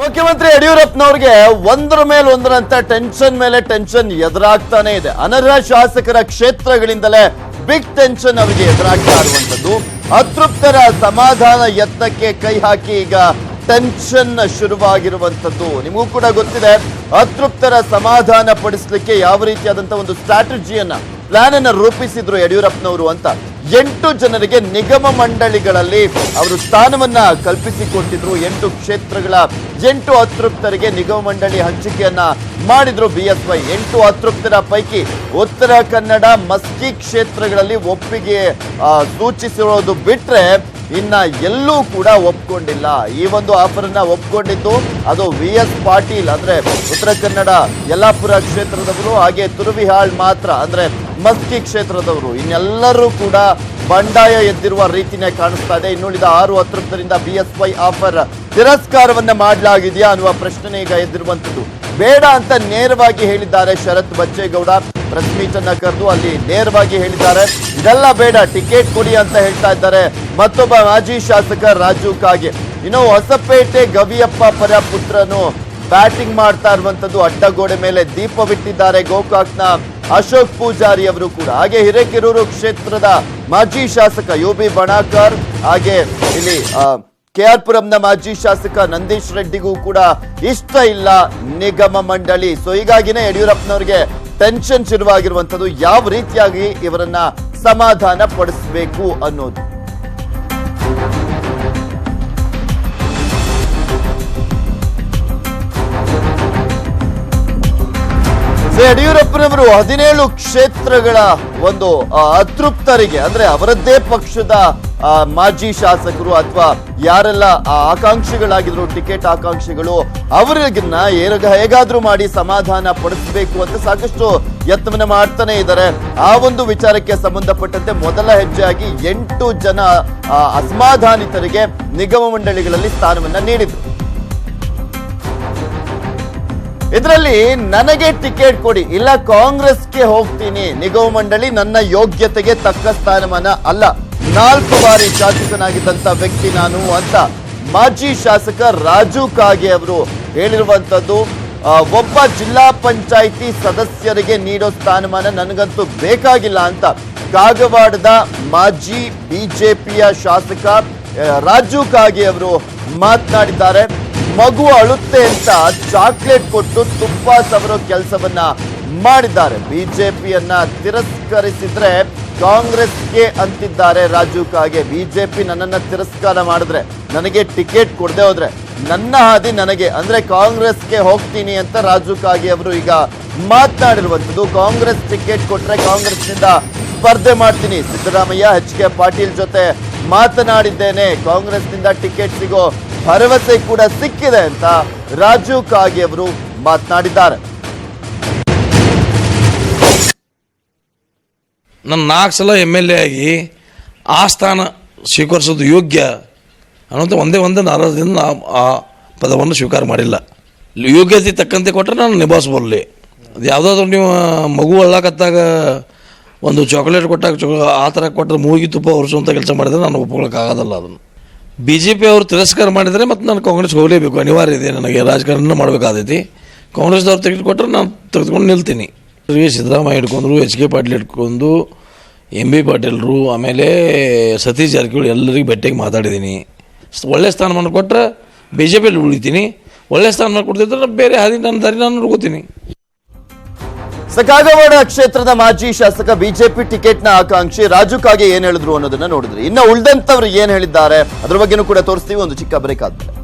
ಮುಖ್ಯಮಂತ್ರಿ ಯಡಿಯೂರಪ್ಪನವರಿಗೆ ಒಂದರ ಮೇಲೆ ಒಂದರಂತ ಟೆನ್ಷನ್ ಮೇಲೆ ಟೆನ್ಷನ್ ಎದುರಾಗ್ತಾನೆ ಇದೆ. ಅನರ್ಹ ಶಾಸಕರ ಕ್ಷೇತ್ರಗಳಿಂದಲೇ ಬಿಗ್ ಟೆನ್ಷನ್ ಅವರಿಗೆ ಎದುರಾಗ್ತಾ ಇರುವಂತದ್ದು. ಅತೃಪ್ತರ ಸಮಾಧಾನ ಯತ್ನಕ್ಕೆ ಕೈ ಹಾಕಿ ಈಗ ಟೆನ್ಷನ್ ಶುರುವಾಗಿರುವಂತದ್ದು. ನಿಮಗೂ ಕೂಡ ಗೊತ್ತಿದೆ, ಅತೃಪ್ತರ ಸಮಾಧಾನ ಪಡಿಸಲಿಕ್ಕೆ ಯಾವ ರೀತಿಯಾದಂತಹ ಒಂದು ಸ್ಟ್ರಾಟಜಿಯನ್ನ ಪ್ಲಾನ್ ಅನ್ನ ರೂಪಿಸಿದ್ರು ಯಡಿಯೂರಪ್ಪನವರು ಅಂತ 8 ಜನರಿಗೆ ನಿಗಮ ಮಂಡಳಿಗಳಲ್ಲಿ ಅವರು ಸ್ಥಾನವನ್ನ ಕಲ್ಪಿಸಿಕೊಟ್ಟಿದ್ರು. 8 ಕ್ಷೇತ್ರಗಳ 8 ಅತೃಪ್ತರಿಗೆ ನಿಗಮ ಮಂಡಳಿ ಹಂಚಿಕೆಯನ್ನ ಮಾಡಿದ್ರು ಬಿಎಸ್ವೈ. 8 ಅತೃಪ್ತರ ಪೈಕಿ ಉತ್ತರ ಕನ್ನಡ ಮಸ್ಕಿ ಕ್ಷೇತ್ರಗಳಲ್ಲಿ ಒಪ್ಪಿಗೆ ಸೂಚಿಸಿರೋದು ಬಿಟ್ರೆ ಇನ್ನ ಎಲ್ಲೂ ಕೂಡ ಒಪ್ಕೊಂಡಿಲ್ಲ. ಈ ಒಂದು ಆಫರ್ ಅನ್ನ ಒಪ್ಕೊಂಡಿದ್ದು ಅದು VS ಪಾಟೀಲ್ ಅಂದ್ರೆ ಉತ್ತರ ಕನ್ನಡ ಯಲ್ಲಾಪುರ ಕ್ಷೇತ್ರದವರು, ಹಾಗೆ ತುರುವಿಹಾಳ್ ಮಾತ್ರ ಅಂದ್ರೆ ಮಸ್ಕಿ ಕ್ಷೇತ್ರದವರು. ಇನ್ನೆಲ್ಲರೂ ಕೂಡ ಬಂಡಾಯ ಎದ್ದಿರುವ ರೀತಿನೇ ಕಾಣಿಸ್ತಾ ಇದೆ. ಇನ್ನುಳಿದ 6 ಅತೃಪ್ತರಿಂದ ಬಿಎಸ್ವೈ ಆಫರ್ ತಿರಸ್ಕಾರವನ್ನ ಮಾಡಲಾಗಿದೆಯಾ ಅನ್ನುವ ಪ್ರಶ್ನೆ ಈಗ ಎದ್ದಿರುವಂತದ್ದು. ಬೇಡ ಅಂತ ನೇರವಾಗಿ ಹೇಳಿದ್ದಾರೆ ಶರತ್ ಬಚ್ಚೇಗೌಡ. ಪ್ರೆಸ್ ಮೀಟ್ ಅನ್ನ ಕರೆದು ಅಲ್ಲಿ ನೇರವಾಗಿ ಹೇಳಿದ್ದಾರೆ, ಇದೆಲ್ಲ ಬೇಡ, ಟಿಕೆಟ್ ಕೊಡಿ ಅಂತ ಹೇಳ್ತಾ ಇದ್ದಾರೆ. ಮತ್ತೊಬ್ಬ ಮಾಜಿ ಶಾಸಕ ರಾಜು ಕಾಗೆ. ಇನ್ನು ಹೊಸಪೇಟೆ ಗವಿಯಪ್ಪ ಪರ ಪುತ್ರನು ಬ್ಯಾಟಿಂಗ್ ಮಾಡ್ತಾ ಇರುವಂತದ್ದು. ಅಡ್ಡಗೋಡೆ ಮೇಲೆ ದೀಪವಿಟ್ಟಿದ್ದಾರೆ ಗೋಕಾಕ್ನ ಅಶೋಕ್ ಪೂಜಾರಿ ಅವರು ಕೂಡ. ಹಾಗೆ ಹಿರೇಕೆರೂರು ಕ್ಷೇತ್ರದ ಮಾಜಿ ಶಾಸಕ UB ಬಣಾಕರ್, ಹಾಗೆ ಇಲ್ಲಿ KR ಪುರಂನ ಮಾಜಿ ಶಾಸಕ ನಂದೀಶ್ ರೆಡ್ಡಿಗೂ ಕೂಡ ಇಷ್ಟ ಇಲ್ಲ ನಿಗಮ ಮಂಡಳಿ. ಸೊ ಹೀಗಾಗಿನೇ ಯಡಿಯೂರಪ್ಪನವರಿಗೆ ಟೆನ್ಷನ್ ಶುರುವಾಗಿರುವಂತದ್ದು, ಯಾವ ರೀತಿಯಾಗಿ ಇವರನ್ನ ಸಮಾಧಾನ ಪಡಿಸಬೇಕು ಅನ್ನೋದು. ಯಡಿಯೂರಪ್ಪನವರು 17 ಕ್ಷೇತ್ರಗಳ ಒಂದು ಅತೃಪ್ತರಿಗೆ ಅಂದ್ರೆ ಅವರದ್ದೇ ಪಕ್ಷದ ಮಾಜಿ ಶಾಸಕರು ಅಥವಾ ಯಾರೆಲ್ಲ ಆಕಾಂಕ್ಷಿಗಳಾಗಿದ್ರು, ಟಿಕೆಟ್ ಆಕಾಂಕ್ಷಿಗಳು, ಅವರಿಗನ್ನ ಹೇಗಾದ್ರೂ ಮಾಡಿ ಸಮಾಧಾನ ಪಡಿಸಬೇಕು ಅಂತ ಸಾಕಷ್ಟು ಯತ್ನವನ್ನ ಮಾಡ್ತಾನೆ ಇದ್ದಾರೆ. ಆ ಒಂದು ವಿಚಾರಕ್ಕೆ ಸಂಬಂಧಪಟ್ಟಂತೆ ಮೊದಲ ಹೆಜ್ಜೆಯಾಗಿ 8 ಜನ ಅಸಮಾಧಾನಿತರಿಗೆ ನಿಗಮ ಮಂಡಳಿಗಳಲ್ಲಿ ಸ್ಥಾನವನ್ನ ನೀಡಿದ್ರು. ಇದರಲ್ಲಿ ನನಗೆ ಟಿಕೆಟ್ ಕೊಡಿ, ಇಲ್ಲ ಕಾಂಗ್ರೆಸ್ಗೆ ಹೋಗ್ತೀನಿ, ನಿಗಮ ಮಂಡಳಿ ನನ್ನ ಯೋಗ್ಯತೆಗೆ ತಕ್ಕ ಸ್ಥಾನಮಾನ ಅಲ್ಲ, 4 ಬಾರಿ ಶಾಸಕನಾಗಿದ್ದಂತ ವ್ಯಕ್ತಿ ನಾನು ಅಂತ ಮಾಜಿ ಶಾಸಕ ರಾಜು ಕಾಗೆ ಅವರು ಹೇಳಿರುವಂತದ್ದು. ಒಬ್ಬ ಜಿಲ್ಲಾ ಪಂಚಾಯಿತಿ ಸದಸ್ಯರಿಗೆ ನೀಡೋ ಸ್ಥಾನಮಾನ ನನಗಂತೂ ಬೇಕಾಗಿಲ್ಲ ಅಂತ ಕಾಗವಾಡದ ಮಾಜಿ ಬಿಜೆಪಿಯ ಶಾಸಕ ರಾಜು ಕಾಗೆ ಅವರು ಮಾತನಾಡಿದ್ದಾರೆ. ಮಗು ಅಳುತ್ತೆ ಅಂತ ಚಾಕ್ಲೇಟ್ ಕೊಟ್ಟು ತುಪ್ಪ ಸವರೋ ಕೆಲಸವನ್ನ ಮಾಡಿದ್ದಾರೆ. ಬಿಜೆಪಿಯನ್ನ ತಿರಸ್ಕರಿಸಿದ್ರೆ ಕಾಂಗ್ರೆಸ್ಗೆ ಅಂತಿದ್ದಾರೆ ರಾಜು ಕಾಗೆ. ಬಿಜೆಪಿ ನನ್ನನ್ನ ತಿರಸ್ಕಾರ ಮಾಡಿದ್ರೆ, ನನಗೆ ಟಿಕೆಟ್ ಕೊಡದೆ ಹೋದ್ರೆ ನನ್ನ ಹಾದಿ ನನಗೆ ಅಂದ್ರೆ ಕಾಂಗ್ರೆಸ್ಗೆ ಹೋಗ್ತೀನಿ ಅಂತ ರಾಜು ಕಾಗೆ ಅವರು ಈಗ ಮಾತನಾಡಿರುವಂಥದ್ದು. ಕಾಂಗ್ರೆಸ್ ಟಿಕೆಟ್ ಕೊಟ್ರೆ ಕಾಂಗ್ರೆಸ್ನಿಂದ ಸ್ಪರ್ಧೆ ಮಾಡ್ತೀನಿ, ಸಿದ್ದರಾಮಯ್ಯ HK ಪಾಟೀಲ್ ಜೊತೆ ಮಾತನಾಡಿದ್ದೇನೆ, ಕಾಂಗ್ರೆಸ್ನಿಂದ ಟಿಕೆಟ್ ಸಿಗೋ ಭರವಸೆ ಕೂಡ ಸಿಕ್ಕಿದೆ ಅಂತ ರಾಜು ಕಾಗೆ ಅವರು ಮಾತನಾಡಿದ್ದಾರೆ. ನನ್ನ 4 ಸಲ MLA ಆಗಿ ಆ ಸ್ಥಾನ ಸ್ವೀಕರಿಸೋದು ಯೋಗ್ಯ ಅನ್ನೋದು ಒಂದೇ ನಾರದಿಂದ ಆ ಪದವನ್ನು ಸ್ವೀಕಾರ ಮಾಡಿಲ್ಲ. ಯೋಗ್ಯತೆ ತಕ್ಕಂತೆ ಕೊಟ್ಟರೆ ನಾನು ನಿಭಾಯಿಸಬಲ್ಲೆ. ಅದು ಯಾವುದಾದ್ರೂ ನೀವು ಮಗು ಅಳ್ಳಾಕತ್ತಾಗ ಒಂದು ಚಾಕ್ಲೇಟ್ ಕೊಟ್ಟಾಗ ಆ ಥರ ಕೊಟ್ಟರೆ ಮೂಗಿ ತುಪ್ಪ ಹೊರಿಸುವಂಥ ಕೆಲಸ ಮಾಡಿದರೆ ನಾನು ಒಪ್ಕೊಳ್ಳೋಕ್ಕಾಗೋದಲ್ಲ. ಅದನ್ನು BJP ಅವರು ತಿರಸ್ಕಾರ ಮಾಡಿದರೆ ಮತ್ತು ನಾನು ಕಾಂಗ್ರೆಸ್ಗೆ ಹೋಗಲೇಬೇಕು, ಅನಿವಾರ್ಯ ಇದೆ. ನನಗೆ ರಾಜಕಾರಣ ಮಾಡಬೇಕಾದೈತಿ. ಕಾಂಗ್ರೆಸ್ದವ್ರು ತೆಗೆದು ಕೊಟ್ಟರೆ ನಾನು ತೆಗೆದುಕೊಂಡು ನಿಲ್ತೀನಿ. ಸಿದ್ದರಾಮಯ್ಯ ಹಿಡ್ಕೊಂಡ್ರು, HK ಪಾಟೀಲ್ ಹಿಡ್ಕೊಂಡು, MB ಪಾಟೀಲ್ರು, ಆಮೇಲೆ ಸತೀಶ್ ಜಾರಕಿಹೊಳಿ ಎಲ್ಲರಿಗೂ ಭೇಟಿಯಾಗಿ ಮಾತಾಡಿದ್ದೀನಿ. ಒಳ್ಳೆ ಸ್ಥಾನಮಾನ ಕೊಟ್ಟರೆ BJPಯಲ್ಲಿ ಉಳಿತೀನಿ, ಒಳ್ಳೆ ಸ್ಥಾನಮಾನ ಕೊಡ್ತಿದ್ರೆ ಬೇರೆ ಹಾದಿ ನನ್ನ ದಾರಿ ನಾನು ನೋಡ್ಕೋತೀನಿ. ಕಾಗವಾಡ ಕ್ಷೇತ್ರದ ಮಾಜಿ ಶಾಸಕ ಬಿಜೆಪಿ ಟಿಕೆಟ್ನ ಆಕಾಂಕ್ಷಿ ರಾಜು ಕಾಗೆ ಏನ್ ಹೇಳಿದ್ರು ಅನ್ನೋದನ್ನ ನೋಡಿದ್ರಿ. ಇನ್ನು ಉಳಿದಂತವ್ರು ಏನ್ ಹೇಳಿದ್ದಾರೆ ಅದ್ರ ಬಗ್ಗೆನೂ ಕೂಡ ತೋರಿಸ್ತೀವಿ. ಒಂದು ಚಿಕ್ಕ ಬ್ರೇಕ್ ಆದ್ಮೇಲೆ